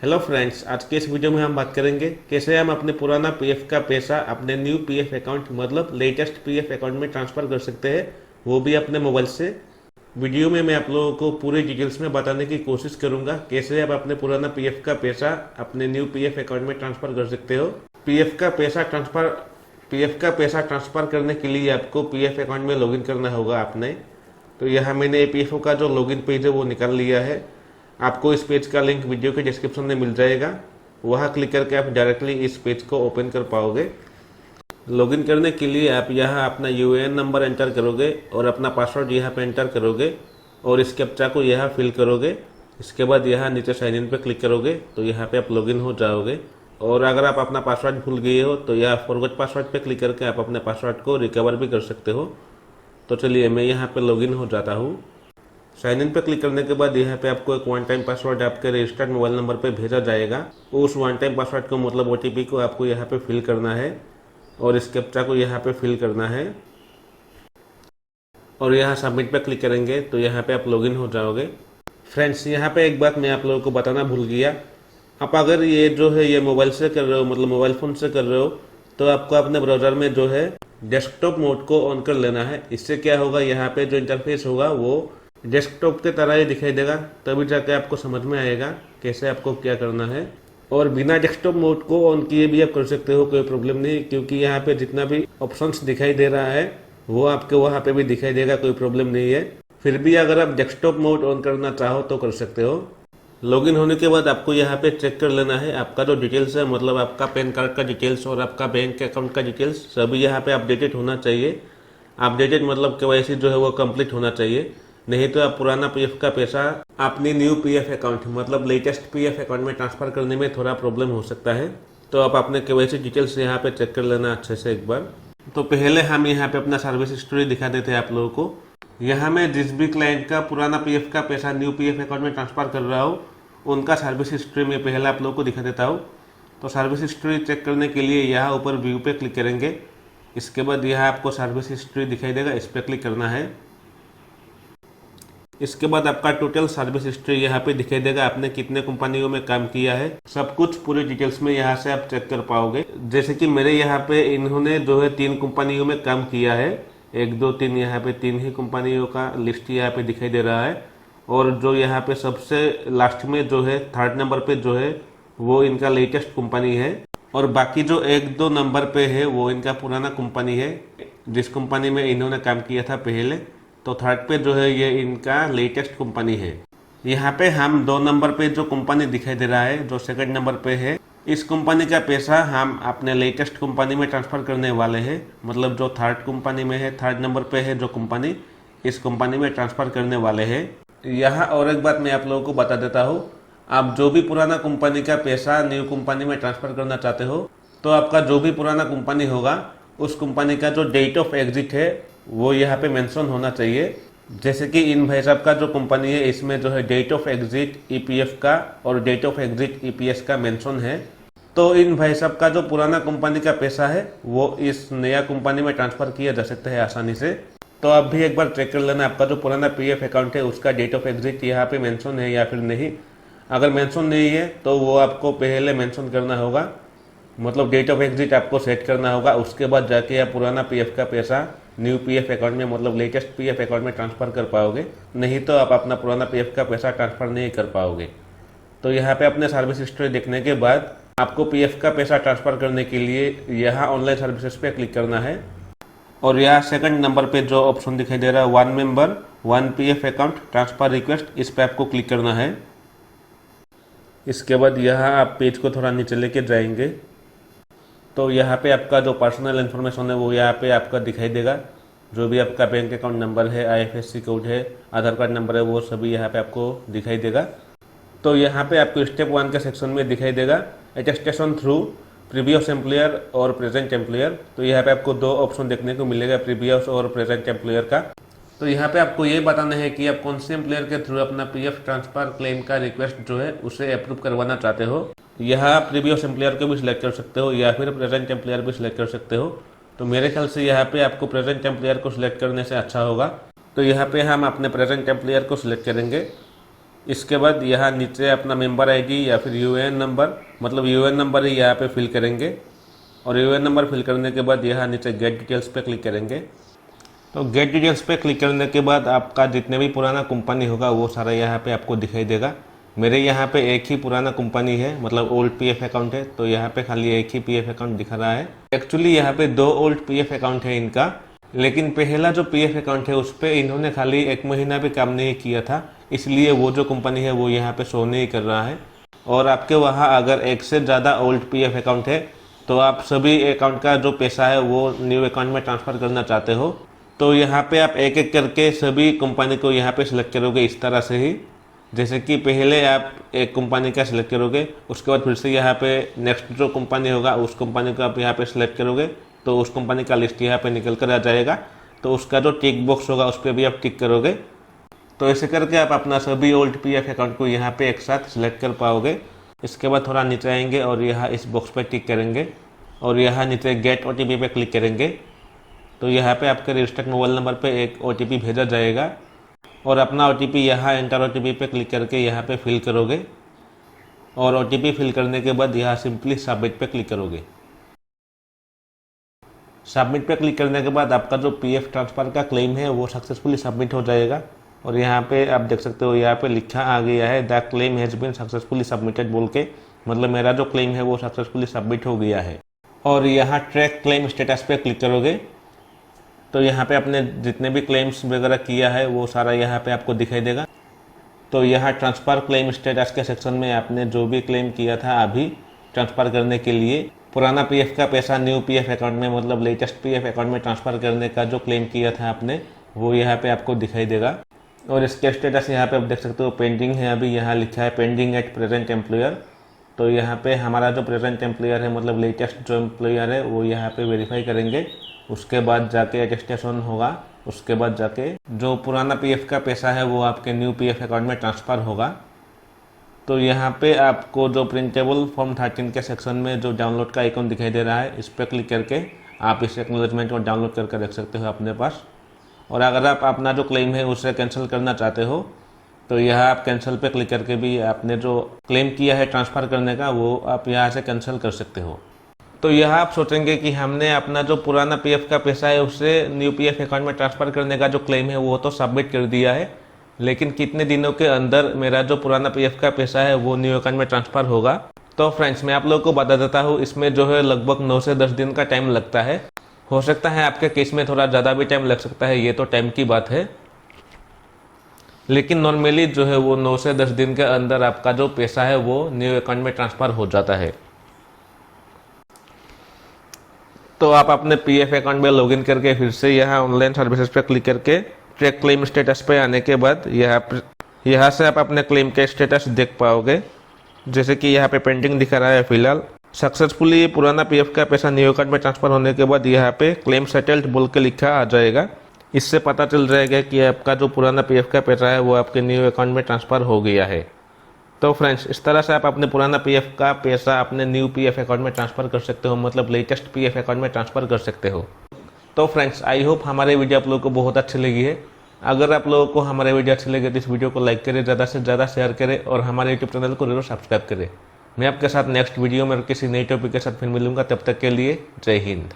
Hello friends, आज के इस वीडियो में हम बात करेंगे कैसे हम अपने पुराना पीएफ का पैसा अपने न्यू पीएफ अकाउंट मतलब लेटेस्ट पीएफ अकाउंट में ट्रांसफ़र कर सकते हैं, वो भी अपने मोबाइल से। वीडियो में मैं आप लोगों को पूरी डिटेल्स में बताने की कोशिश करूंगा कैसे आप अपने पुराना पीएफ का पैसा अपने न्यू पीएफ अकाउंट में ट्रांसफ़र कर सकते हो। पीएफ का पैसा ट्रांसफ़र करने के लिए आपको पीएफ अकाउंट में लॉगिन करना होगा आपने। तो यहाँ मैंने ईपीएफओ का जो लॉगिन पेज है वो निकाल लिया है। आपको इस पेज का लिंक वीडियो के डिस्क्रिप्शन में मिल जाएगा, वहाँ क्लिक करके आप डायरेक्टली इस पेज को ओपन कर पाओगे। लॉगिन करने के लिए आप यहाँ अपना यूएएन नंबर एंटर करोगे और अपना पासवर्ड यहाँ पे एंटर करोगे और इस कैप्चा को यहाँ फिल करोगे। इसके बाद यहाँ नीचे साइन इन पे क्लिक करोगे तो यहाँ पे आप लॉगिन हो जाओगे। और अगर आप अपना पासवर्ड भूल गए हो तो यहाँ फॉरगेट पासवर्ड पे क्लिक करके आप अपने पासवर्ड को रिकवर भी कर सकते हो। तो चलिए मैं यहाँ पे लॉगिन हो जाता हूँ। साइन इन पर क्लिक करने के बाद यहाँ पे आपको एक वन टाइम पासवर्ड आपके रजिस्टर्ड मोबाइल नंबर पे भेजा जाएगा। उस वन टाइम पासवर्ड को मतलब ओटीपी को आपको यहाँ पे फिल करना है और इस कैप्चा को यहाँ पे फिल करना है और यहाँ सबमिट पे क्लिक करेंगे तो यहाँ पे आप लॉगिन हो जाओगे। फ्रेंड्स, यहाँ पे एक बात मैं आप लोगों को बताना भूल गया। आप अगर ये जो है ये मोबाइल से कर रहे हो मतलब मोबाइल फ़ोन से कर रहे हो तो आपको अपने ब्राउज़र में जो है डेस्कटॉप मोड को ऑन कर लेना है। इससे क्या होगा, यहाँ पे जो इंटरफेस होगा वो डेस्कटॉप के तरह ही दिखाई देगा, तभी जाके आपको समझ में आएगा कैसे आपको क्या करना है। और बिना डेस्कटॉप मोड को ऑन किए भी आप कर सकते हो, कोई प्रॉब्लम नहीं, क्योंकि यहाँ पे जितना भी ऑप्शंस दिखाई दे रहा है वो आपके वहाँ पे भी दिखाई देगा, कोई प्रॉब्लम नहीं है। फिर भी अगर आप डेस्कटॉप मोड ऑन करना चाहो तो कर सकते हो। लॉगिन होने के बाद आपको यहाँ पे चेक कर लेना है आपका जो डिटेल्स है मतलब आपका पैन कार्ड का डिटेल्स और आपका बैंक अकाउंट का डिटेल्स सभी यहाँ पे अपडेटेड होना चाहिए। अपडेटेड मतलब केवाईसी जो है वो कंप्लीट होना चाहिए, नहीं तो आप पुराना पीएफ का पैसा अपनी न्यू पीएफ अकाउंट मतलब लेटेस्ट पीएफ अकाउंट में ट्रांसफ़र करने में थोड़ा प्रॉब्लम हो सकता है। तो आप अपने केवाईसी डिटेल्स यहाँ पे चेक कर लेना अच्छे से एक बार। तो पहले हम यहाँ पे अपना सर्विस हिस्ट्री दिखा देते हैं आप लोगों को। यहाँ मैं जिस भी क्लाइंट का पुराना पीएफ का पैसा न्यू पीएफ अकाउंट में ट्रांसफ़र कर रहा हूँ उनका सर्विस हिस्ट्री में पहले आप लोगों को दिखा देता हूँ। तो सर्विस हिस्ट्री चेक करने के लिए यहाँ ऊपर व्यू पे क्लिक करेंगे। इसके बाद यहाँ आपको सर्विस हिस्ट्री दिखाई देगा, इस पर क्लिक करना है। इसके बाद आपका टोटल सर्विस हिस्ट्री यहाँ पे दिखाई देगा, आपने कितने कंपनियों में काम किया है सब कुछ पूरे डिटेल्स में यहाँ से आप चेक कर पाओगे। जैसे कि मेरे यहाँ पे इन्होंने जो है 3 कंपनियों में काम किया है, 1 2 3 यहाँ पे 3 ही कंपनियों का लिस्ट यहाँ पे दिखाई दे रहा है। और जो यहाँ पे सबसे लास्ट में जो है 3rd नंबर पे जो है वो इनका लेटेस्ट कंपनी है और बाकी जो 1 2 नंबर पे है वो इनका पुराना कंपनी है जिस कंपनी में इन्होंने काम किया था पहले। तो 3rd पे जो है ये इनका लेटेस्ट कंपनी है। यहाँ पे हम 2 नंबर पे जो कंपनी दिखाई दे रहा है जो 2nd नंबर पे है, इस कंपनी का पैसा हम अपने लेटेस्ट कंपनी में ट्रांसफ़र करने वाले हैं। मतलब जो 3rd कंपनी में है, 3rd नंबर पे है जो कंपनी, इस कंपनी में ट्रांसफ़र करने वाले हैं। यहाँ और एक बात मैं आप लोगों को बता देता हूँ, आप जो भी पुराना कंपनी का पैसा न्यू कंपनी में ट्रांसफ़र करना चाहते हो तो आपका जो भी पुराना कंपनी होगा उस कंपनी का जो डेट ऑफ एग्जिट है वो यहाँ पे मेंशन होना चाहिए। जैसे कि इन भाई साहब का जो कंपनी है इसमें जो है डेट ऑफ एग्जिट ईपीएफ का और डेट ऑफ एग्जिट ईपीएस का मेंशन है। तो इन भाई साहब का जो पुराना कंपनी का पैसा है वो इस नया कंपनी में ट्रांसफ़र किया जा सकता है आसानी से। तो आप भी एक बार चेक कर लेना आपका जो पुराना पीएफ अकाउंट है उसका डेट ऑफ एग्जिट यहाँ पे मेंशन है या फिर नहीं। अगर मेंशन नहीं है तो वो आपको पहले मेंशन करना होगा, मतलब डेट ऑफ एग्जिट आपको सेट करना होगा। उसके बाद जाके आप पुराना पीएफ का पैसा न्यू पीएफ अकाउंट में मतलब लेटेस्ट पीएफ अकाउंट में ट्रांसफ़र कर पाओगे, नहीं तो आप अपना पुराना पीएफ का पैसा ट्रांसफ़र नहीं कर पाओगे। तो यहाँ पे अपने सर्विस हिस्ट्री देखने के बाद आपको पीएफ का पैसा ट्रांसफ़र करने के लिए यहाँ ऑनलाइन सर्विसेज पे क्लिक करना है और यहाँ 2nd नंबर पे जो ऑप्शन दिखाई दे रहा है 1 member 1 PF account transfer request, इस पर आपको क्लिक करना है। इसके बाद यहाँ आप पेज को थोड़ा नीचे लेके जाएंगे तो यहाँ पे आपका जो पर्सनल इन्फॉर्मेशन है वो यहाँ पे आपका दिखाई देगा। जो भी आपका बैंक अकाउंट नंबर है, आईएफएससी कोड है, आधार कार्ड नंबर है, वो सभी यहाँ पे आपको दिखाई देगा। तो यहाँ पे आपको स्टेप 1 के सेक्शन में दिखाई देगा अटेस्टेशन थ्रू प्रीवियस एम्प्लॉयर और प्रेजेंट एम्प्लॉयर। तो यहाँ पे आपको 2 ऑप्शन देखने को मिलेगा, प्रीवियस और प्रेजेंट एम्प्लॉयर का। तो यहाँ पे आपको ये बताना है कि आप कौन से एम्प्लॉयर के थ्रू अपना पीएफ ट्रांसफ़र क्लेम का रिक्वेस्ट जो है उसे अप्रूव करवाना चाहते हो। यहाँ प्रीवियस एम्प्लॉयर को भी सिलेक्ट कर सकते हो या फिर प्रेजेंट एम्प्लॉयर भी सिलेक्ट कर सकते हो। तो मेरे ख्याल से यहाँ पे आपको प्रेजेंट एम्प्लॉयर को सिलेक्ट करने से अच्छा होगा। तो यहाँ पे हम अपने प्रेजेंट एम्प्लॉयर को सिलेक्ट करेंगे। इसके बाद यहाँ नीचे अपना मेंबर आईडी या फिर यूएएन नंबर, मतलब यूएएन नंबर ही यहाँ पे फिल करेंगे। और यूएएन नंबर फिल करने के बाद यहाँ नीचे गेट डिटेल्स पे क्लिक करेंगे। तो गेट डिटेल्स पे क्लिक करने के बाद आपका जितने भी पुराना कंपनी होगा वो सारा यहाँ पे आपको दिखाई देगा। मेरे यहाँ पे एक ही पुराना कंपनी है, मतलब ओल्ड पीएफ अकाउंट है, तो यहाँ पे खाली एक ही पीएफ अकाउंट दिखा रहा है। एक्चुअली यहाँ पे 2 ओल्ड पीएफ अकाउंट है इनका, लेकिन पहला जो पीएफ अकाउंट है उस पर इन्होंने खाली 1 महीना भी काम नहीं किया था, इसलिए वो जो कंपनी है वो यहाँ पे शो नहीं कर रहा है। और आपके वहाँ अगर 1 से ज़्यादा ओल्ड पीएफ अकाउंट है तो आप सभी अकाउंट का जो पैसा है वो न्यू अकाउंट में ट्रांसफ़र करना चाहते हो, तो यहाँ पे आप एक एक करके सभी कंपनी को यहाँ पे सिलेक्ट करोगे इस तरह से ही। जैसे कि पहले आप एक कंपनी का सिलेक्ट करोगे, उसके बाद फिर से यहाँ पे नेक्स्ट जो कंपनी होगा उस कंपनी को आप यहाँ पे सिलेक्ट करोगे, तो उस कंपनी का लिस्ट यहाँ पे निकल कर आ जाएगा। तो उसका जो टिक बॉक्स होगा उस पर भी आप टिक करोगे। तो ऐसे करके आप अपना सभी ओल्ड पीएफ अकाउंट को यहाँ पे एक साथ सिलेक्ट कर पाओगे। इसके बाद थोड़ा नीचे आएंगे और यहाँ इस बॉक्स पर टिक करेंगे और यहाँ नीचे गेट ओटीपी पे क्लिक करेंगे। तो यहाँ पे आपके रजिस्टर्ड मोबाइल नंबर पे एक ओटीपी भेजा जाएगा और अपना ओटीपी यहाँ एंटर ओटीपी पे क्लिक करके यहाँ पे फिल करोगे। और ओटीपी फिल करने के बाद यहाँ सिंपली सबमिट पे क्लिक करोगे। सबमिट पे क्लिक करने के बाद आपका जो पीएफ ट्रांसफ़र का क्लेम है वो सक्सेसफुली सबमिट हो जाएगा। और यहाँ पे आप देख सकते हो यहाँ पे लिखा आ गया है the claim has been successfully submitted बोल के, मतलब मेरा जो क्लेम है वो सक्सेसफुली सबमिट हो गया है। और यहाँ ट्रैक क्लेम स्टेटस पे क्लिक करोगे तो यहाँ पे आपने जितने भी क्लेम्स वगैरह किया है वो सारा यहाँ पे आपको दिखाई देगा। तो यहाँ ट्रांसफ़र क्लेम स्टेटस के सेक्शन में आपने जो भी क्लेम किया था अभी ट्रांसफ़र करने के लिए, पुराना पीएफ का पैसा न्यू पीएफ अकाउंट में, मतलब लेटेस्ट पीएफ अकाउंट में ट्रांसफ़र करने का जो क्लेम किया था आपने वो यहाँ पे आपको दिखाई देगा। और इसके स्टेटस यहाँ पे आप देख सकते हो पेंडिंग है, अभी यहाँ लिखा है पेंडिंग एट प्रेजेंट एम्प्लॉयर। तो यहाँ पे हमारा जो प्रेजेंट एम्प्लॉयर है, मतलब लेटेस्ट जो एम्प्लॉयर है वो यहाँ पे वेरीफाई करेंगे। उसके बाद जाके अटेस्टेशन होगा, उसके बाद जाके जो पुराना पीएफ का पैसा है वो आपके न्यू पीएफ अकाउंट में ट्रांसफ़र होगा। तो यहाँ पे आपको जो प्रिंटेबल फॉर्म 13 के सेक्शन में जो डाउनलोड का आइकन दिखाई दे रहा है, इस पर क्लिक करके आप इस एक्नॉलेजमेंट को डाउनलोड करके रख सकते हो अपने पास। और अगर आप अपना जो क्लेम है उसे कैंसिल करना चाहते हो तो यहाँ आप कैंसिल पे क्लिक करके भी आपने जो क्लेम किया है ट्रांसफ़र करने का वो आप यहाँ से कैंसिल कर सकते हो। तो यहाँ आप सोचेंगे कि हमने अपना जो पुराना पीएफ का पैसा है उसे न्यू पीएफ अकाउंट में ट्रांसफ़र करने का जो क्लेम है वो तो सबमिट कर दिया है, लेकिन कितने दिनों के अंदर मेरा जो पुराना पीएफ का पैसा है वो न्यू अकाउंट में ट्रांसफ़र होगा। तो फ्रेंड्स मैं आप लोगों को बता देता हूँ, इसमें जो है लगभग 9 से 10 दिन का टाइम लगता है। हो सकता है आपके केस में थोड़ा ज़्यादा भी टाइम लग सकता है, ये तो टाइम की बात है, लेकिन नॉर्मली जो है वो 9 से 10 दिन के अंदर आपका जो पैसा है वो न्यू अकाउंट में ट्रांसफ़र हो जाता है। तो आप अपने पीएफ अकाउंट में लॉगिन करके फिर से यहाँ ऑनलाइन सर्विसेज पर क्लिक करके ट्रैक क्लेम स्टेटस पे आने के बाद यहाँ से आप अपने क्लेम का स्टेटस देख पाओगे। जैसे कि यहाँ पे पेंडिंग दिखा रहा है फिलहाल। सक्सेसफुली पुराना पीएफ का पैसा न्यू अकाउंट में ट्रांसफ़र होने के बाद यहाँ पे क्लेम सेटल्ड बोल के लिखा आ जाएगा। इससे पता चल जाएगा कि आपका जो पुराना पीएफ का पैसा है वो आपके न्यू अकाउंट में ट्रांसफ़र हो गया है। तो फ्रेंड्स इस तरह से आप अपने पुराना पीएफ का पैसा अपने न्यू पीएफ अकाउंट में ट्रांसफ़र कर सकते हो, मतलब लेटेस्ट पीएफ अकाउंट में ट्रांसफ़र कर सकते हो। तो फ्रेंड्स आई होप हमारे वीडियो आप लोगों को बहुत अच्छी लगी है। अगर आप लोगों को हमारे वीडियो अच्छी लगे तो इस वीडियो को लाइक करें, ज़्यादा से ज़्यादा शेयर करें और हमारे यूट्यूब चैनल को जरूर सब्सक्राइब करें। मैं आपके साथ नेक्स्ट वीडियो में किसी नई टॉपिक के साथ फिर मिलूंगा, तब तक के लिए जय हिंद।